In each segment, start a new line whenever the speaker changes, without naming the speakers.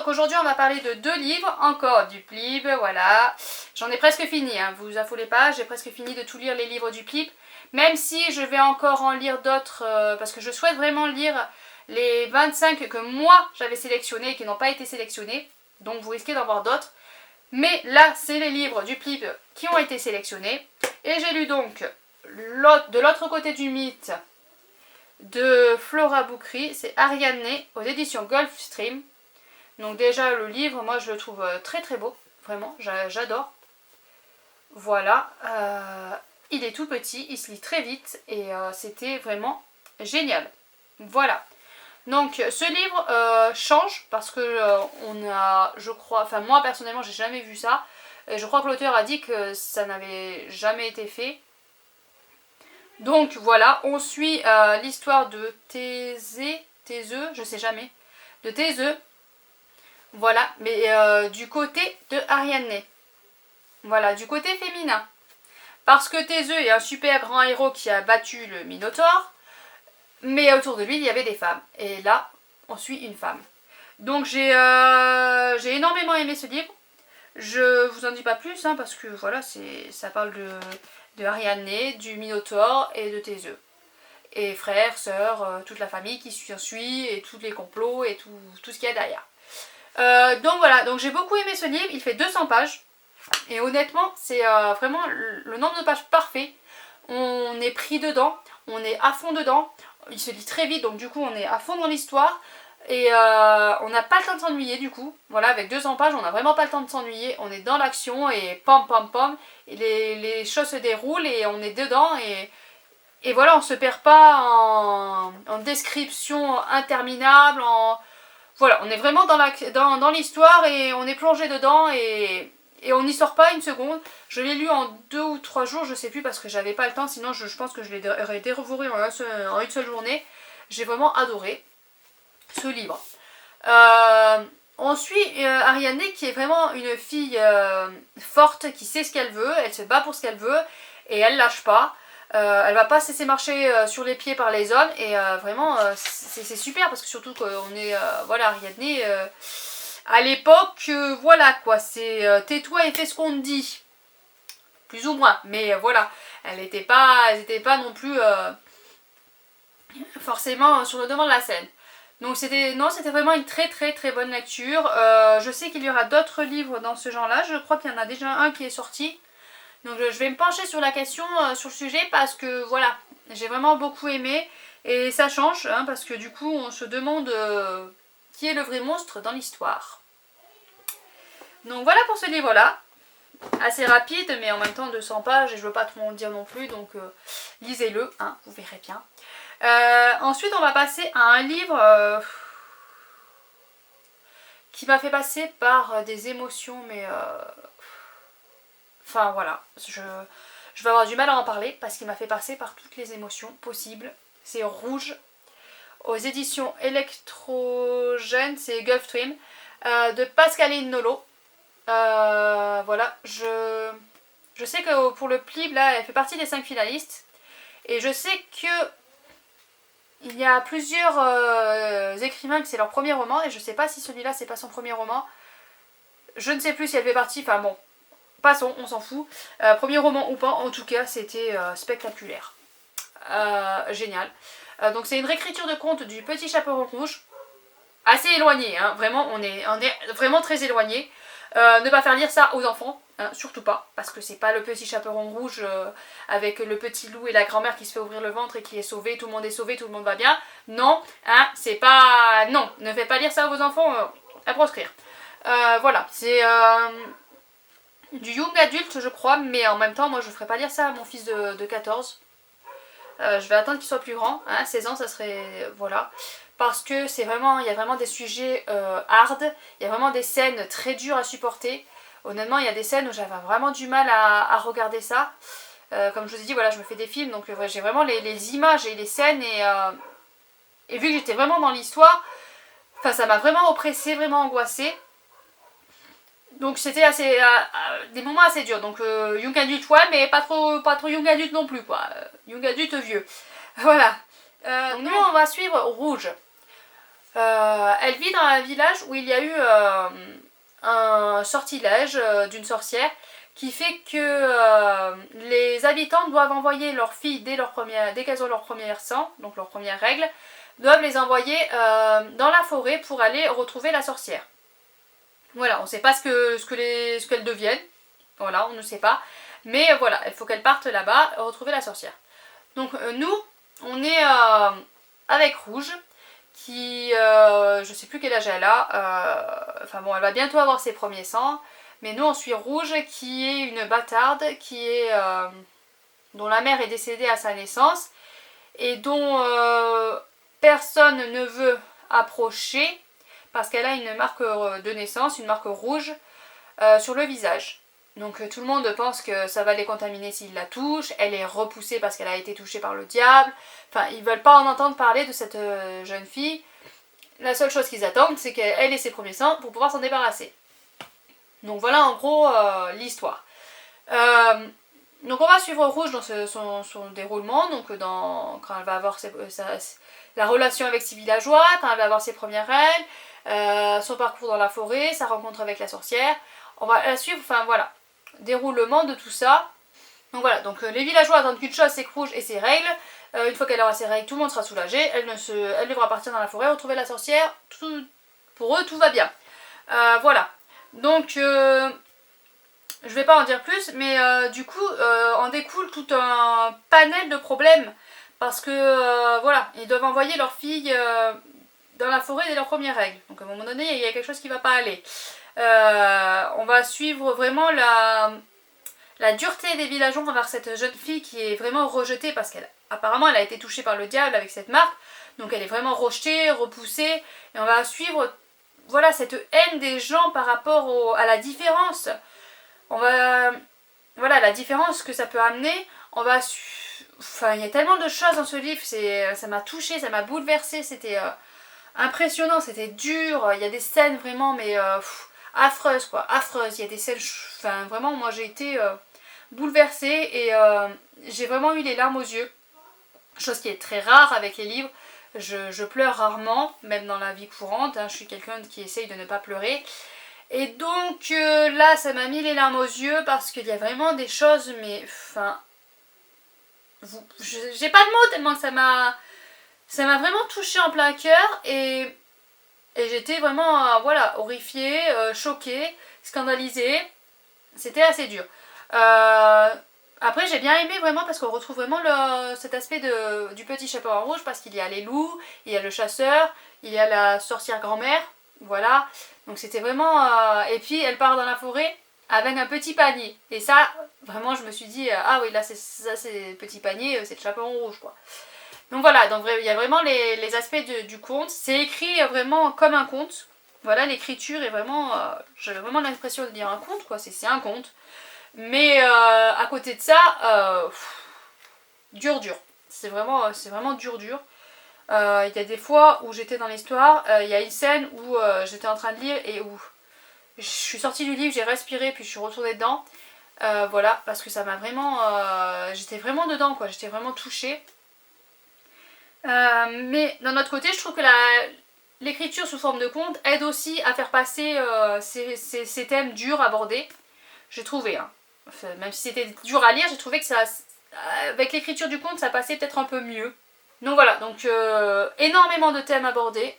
donc aujourd'hui on va parler de 2 livres, encore du PLIB, voilà. J'en ai presque fini, hein, vous affolez pas, j'ai presque fini de tout lire les livres du PLIB. Même si je vais encore en lire d'autres, parce que je souhaite vraiment lire les 25 que moi j'avais sélectionnés et qui n'ont pas été sélectionnés. Donc vous risquez d'en voir d'autres. Mais là, c'est les livres du PLIB qui ont été sélectionnés. Et j'ai lu donc de l'autre côté du mythe de Flora Boukri, c'est Ariane aux éditions Gulfstream. Donc déjà le livre, moi je le trouve très très beau, vraiment, j'adore. Voilà, il est tout petit, il se lit très vite et c'était vraiment génial. Voilà. Donc ce livre change parce que on a, je crois, enfin moi personnellement j'ai jamais vu ça. Et je crois que l'auteur a dit que ça n'avait jamais été fait. Donc voilà, on suit l'histoire de Thésée, je sais jamais, de Thésée. Voilà, mais du côté de Ariane. Voilà, du côté féminin. Parce que Thésée est un super grand héros qui a battu le Minotaure. Mais autour de lui, il y avait des femmes. Et là, on suit une femme. Donc j'ai énormément aimé ce livre. Je vous en dis pas plus, hein, parce que voilà, ça parle de Ariane, du Minotaure et de Thésée. Et frères, sœurs, toute la famille qui suit, et tous les complots, et tout ce qu'il y a derrière. Donc voilà, donc j'ai beaucoup aimé ce livre, il fait 200 pages. Et honnêtement, c'est vraiment le nombre de pages parfait. On est pris dedans, on est à fond dedans. Il se lit très vite, donc du coup on est à fond dans l'histoire. Et on n'a pas le temps de s'ennuyer du coup. Voilà, avec 200 pages, on n'a vraiment pas le temps de s'ennuyer. On est dans l'action et pam pam pam. Et les choses se déroulent et on est dedans. Et voilà, on se perd pas en description interminable. Voilà, on est vraiment dans l'histoire et on est plongé dedans et on n'y sort pas une seconde. Je l'ai lu en 2 ou 3 jours, je sais plus parce que j'avais pas le temps. Sinon, je pense que je l'aurais dévoré en une seule journée. J'ai vraiment adoré ce livre. On suit Ariane qui est vraiment une fille forte qui sait ce qu'elle veut, elle se bat pour ce qu'elle veut et elle lâche pas. Elle va pas se laisser marcher sur les pieds par les hommes et vraiment c'est super parce que surtout qu'on est voilà Ariane à l'époque voilà quoi, c'est tais-toi et fais ce qu'on te dit. Plus ou moins, mais voilà, elles n'étaient pas non plus forcément sur le devant de la scène. Donc c'était vraiment une très très très bonne lecture. Je sais qu'il y aura d'autres livres dans ce genre-là. Je crois qu'il y en a déjà un qui est sorti. Donc je vais me pencher sur la question, sur le sujet parce que voilà, j'ai vraiment beaucoup aimé. Et ça change, hein, parce que du coup on se demande qui est le vrai monstre dans l'histoire. Donc voilà pour ce livre-là. Assez rapide, mais en même temps 200 pages et je veux pas trop en dire non plus. Donc lisez-le, hein, vous verrez bien. Ensuite on va passer à un livre qui m'a fait passer par des émotions mais enfin voilà, je vais avoir du mal à en parler parce qu'il m'a fait passer par toutes les émotions possibles. C'est Rouge aux éditions Électrogène, c'est Gulfstream, de Pascaline Nolo. Voilà, je sais que pour le PLIB là elle fait partie des 5 finalistes et je sais que il y a plusieurs écrivains que c'est leur premier roman et je sais pas si celui-là c'est pas son premier roman. Je ne sais plus si elle fait partie, enfin bon, passons, on s'en fout. Premier roman ou pas, en tout cas c'était spectaculaire. Génial. Donc c'est une réécriture de conte du Petit Chaperon Rouge. Assez éloigné, hein, vraiment, on est vraiment très éloigné. Ne pas faire lire ça aux enfants, hein, surtout pas, parce que c'est pas le Petit Chaperon Rouge avec le petit loup et la grand-mère qui se fait ouvrir le ventre et qui est sauvé, tout le monde est sauvé, tout le monde va bien. Non, hein, c'est pas... Non, ne faites pas lire ça à vos enfants, à proscrire. Voilà, c'est du young adulte je crois, mais en même temps, moi je ferais pas lire ça à mon fils de 14. Je vais attendre qu'il soit plus grand, hein, 16 ans ça serait... Voilà. Parce que c'est vraiment, il y a vraiment des sujets hard, il y a vraiment des scènes très dures à supporter. Honnêtement, il y a des scènes où j'avais vraiment du mal à regarder ça. Comme je vous ai dit, voilà, je me fais des films, donc j'ai vraiment les images et les scènes. Et vu que j'étais vraiment dans l'histoire, ça m'a vraiment oppressée, vraiment angoissée. Donc c'était des moments assez durs. Donc young adulte, ouais, mais pas trop young adulte non plus, quoi. Young adulte vieux. Voilà. Donc nous, on va suivre Rouge. Elle vit dans un village où il y a eu un sortilège d'une sorcière qui fait que les habitants doivent envoyer leurs filles dès qu'elles ont leur première sang, donc leur première règle, doivent les envoyer dans la forêt pour aller retrouver la sorcière. Voilà, on ne sait pas ce qu'elles deviennent, voilà, on ne sait pas, mais voilà, il faut qu'elles partent là-bas retrouver la sorcière. Donc nous, on est avec Rouge, qui, je sais plus quel âge elle a, enfin bon, elle va bientôt avoir ses premiers sangs, mais nous on suit Rouge, qui est une bâtarde, dont la mère est décédée à sa naissance, et dont personne ne veut approcher, parce qu'elle a une marque de naissance, une marque rouge, sur le visage. Donc tout le monde pense que ça va les contaminer s'ils la touchent, elle est repoussée parce qu'elle a été touchée par le diable, enfin ils veulent pas en entendre parler de cette jeune fille. La seule chose qu'ils attendent c'est qu'elle ait ses premiers sangs pour pouvoir s'en débarrasser. Donc voilà en gros l'histoire. Donc on va suivre Rouge dans son déroulement, donc quand elle va avoir la relation avec ses villageois, quand elle va avoir ses premières règles, son parcours dans la forêt, sa rencontre avec la sorcière. On va la suivre, enfin voilà, déroulement de tout ça. Donc voilà, donc les villageois attendent qu'une chose, c'est que Rouge ait ses règles. Une fois qu'elle aura ses règles, tout le monde sera soulagé. Elle devra partir dans la forêt, retrouver la sorcière. Pour eux, tout va bien. Voilà. Donc, je vais pas en dire plus, mais du coup, en découle tout un panel de problèmes. Parce que, voilà, ils doivent envoyer leurs filles dans la forêt dès leurs premières règles. Donc à un moment donné, il y a quelque chose qui va pas aller. On va suivre vraiment la dureté des villageois envers cette jeune fille qui est vraiment rejetée parce qu'apparemment elle a été touchée par le diable avec cette marque. Donc elle est vraiment rejetée, repoussée. Et on va suivre voilà, cette haine des gens par rapport à la différence. On va... Voilà, la différence que ça peut amener. On va... Enfin, il y a tellement de choses dans ce livre. Ça m'a touchée, ça m'a bouleversée. C'était impressionnant, c'était dur. Il y a des scènes vraiment, mais... affreuses quoi, affreuses. Il y a des scènes... Enfin, vraiment, moi j'ai été bouleversée et j'ai vraiment eu les larmes aux yeux. Chose qui est très rare avec les livres. Je pleure rarement, même dans la vie courante. Hein. Je suis quelqu'un qui essaye de ne pas pleurer. Et donc là, ça m'a mis les larmes aux yeux parce qu'il y a vraiment des choses, mais enfin, j'ai pas de mots tellement que ça m'a vraiment touchée en plein cœur et j'étais vraiment voilà, horrifiée, choquée, scandalisée. C'était assez dur. Après j'ai bien aimé vraiment parce qu'on retrouve vraiment cet aspect du petit chaperon rouge parce qu'il y a les loups, il y a le chasseur, il y a la sorcière grand-mère, voilà. Donc c'était vraiment... Et puis elle part dans la forêt avec un petit panier. Et ça, vraiment je me suis dit, ah oui là c'est le petit panier, c'est le chaperon rouge quoi. Donc voilà, donc il y a vraiment les aspects du conte. C'est écrit vraiment comme un conte. Voilà, l'écriture est vraiment... J'avais vraiment l'impression de lire un conte quoi, c'est un conte. Mais à côté de ça, dur. C'est vraiment dur. Il y a des fois où j'étais dans l'histoire, il y a une scène où j'étais en train de lire et où je suis sortie du livre, j'ai respiré puis je suis retournée dedans. Voilà, parce que ça m'a vraiment... j'étais vraiment dedans quoi, j'étais vraiment touchée. Mais d'un autre côté, je trouve que l'écriture sous forme de conte aide aussi à faire passer ces thèmes durs abordés. J'ai trouvé, hein. Enfin, même si c'était dur à lire, j'ai trouvé que ça, avec l'écriture du conte, ça passait peut-être un peu mieux. Donc voilà, donc énormément de thèmes abordés.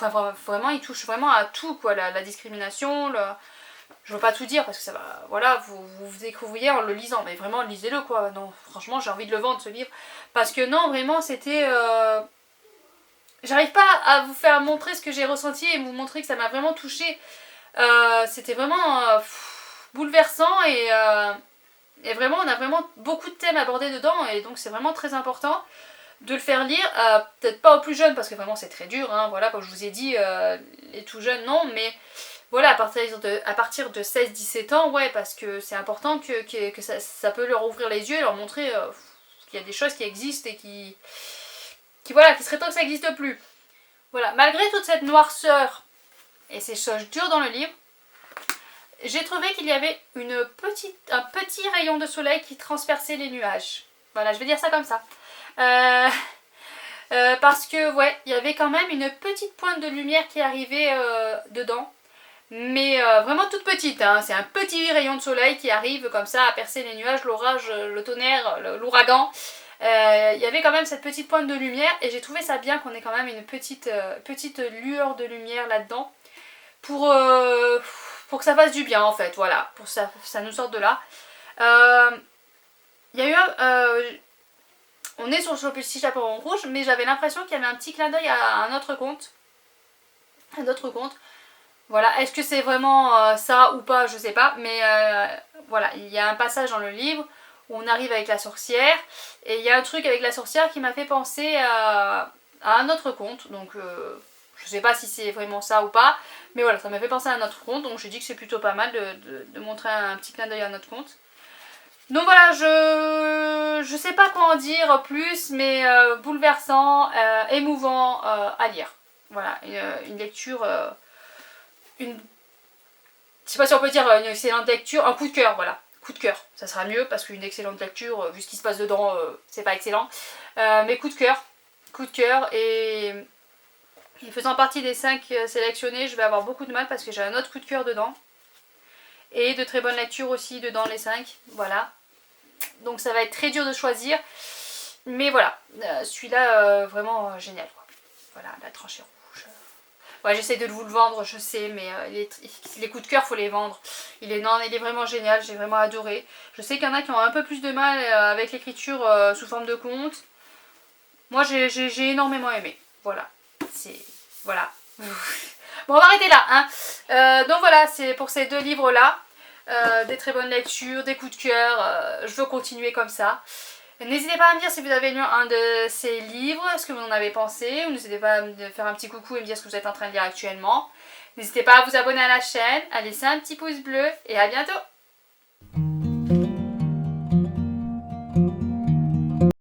Enfin vraiment, il touche vraiment à tout, quoi, la discrimination. Je veux pas tout dire parce que ça va, voilà, vous découvriez en le lisant, mais vraiment lisez-le quoi. Non, franchement, j'ai envie de le vendre ce livre parce que non, vraiment, c'était. J'arrive pas à vous faire montrer ce que j'ai ressenti et vous montrer que ça m'a vraiment touchée. C'était vraiment bouleversant et vraiment on a vraiment beaucoup de thèmes abordés dedans et donc c'est vraiment très important de le faire lire, peut-être pas aux plus jeunes parce que vraiment c'est très dur, hein, voilà, comme je vous ai dit, les tout jeunes non, mais voilà, à partir de 16-17 ans, ouais, parce que c'est important que ça peut leur ouvrir les yeux et leur montrer qu'il y a des choses qui existent et qui voilà, qu'il serait temps que ça n'existe plus. Voilà, malgré toute cette noirceur et ces choses dures dans le livre, j'ai trouvé qu'il y avait un petit rayon de soleil qui transperçait les nuages. Voilà, je vais dire ça comme ça. Parce que ouais, il y avait quand même une petite pointe de lumière qui arrivait dedans. Mais vraiment toute petite, hein. C'est un petit rayon de soleil qui arrive comme ça à percer les nuages, l'orage, le tonnerre, l'ouragan. Il y avait quand même cette petite pointe de lumière et j'ai trouvé ça bien qu'on ait quand même une petite lueur de lumière là-dedans pour que ça fasse du bien en fait, voilà, pour que ça nous sorte de là. Il y a eu on est sur le petit chaperon rouge, mais j'avais l'impression qu'il y avait un petit clin d'œil à un autre conte. Un autre conte. Voilà, est-ce que c'est vraiment ça ou pas, je sais pas, mais voilà, il y a un passage dans le livre où on arrive avec la sorcière, et il y a un truc avec la sorcière qui m'a fait penser à un autre conte, donc je sais pas si c'est vraiment ça ou pas, mais voilà, ça m'a fait penser à un autre conte, donc je dis que c'est plutôt pas mal de montrer un petit clin d'œil à notre conte. Donc voilà, je sais pas quoi en dire plus, mais bouleversant, émouvant à lire. Voilà, une lecture, je sais pas si on peut dire une excellente lecture, un coup de cœur, voilà. Coup de cœur, ça sera mieux parce qu'une excellente lecture, vu ce qui se passe dedans, c'est pas excellent. Mais coup de cœur, et faisant partie des 5 sélectionnés, je vais avoir beaucoup de mal parce que j'ai un autre coup de cœur dedans. Et de très bonnes lectures aussi dedans les 5, voilà. Donc ça va être très dur de choisir. Mais voilà, celui-là, vraiment génial, quoi. Voilà, la tranchée rouge. Ouais, j'essaie de vous le vendre, je sais, mais les coups de cœur, faut les vendre. Il est vraiment génial, j'ai vraiment adoré. Je sais qu'il y en a qui ont un peu plus de mal avec l'écriture sous forme de conte. Moi, j'ai énormément aimé. Voilà, voilà. Bon, on va arrêter là, hein. Donc voilà, c'est pour ces 2 livres-là. Des très bonnes lectures, des coups de cœur. Je veux continuer comme ça. N'hésitez pas à me dire si vous avez lu un de ces livres, ce que vous en avez pensé, ou n'hésitez pas à me faire un petit coucou et me dire ce que vous êtes en train de lire actuellement. N'hésitez pas à vous abonner à la chaîne, à laisser un petit pouce bleu, et à bientôt!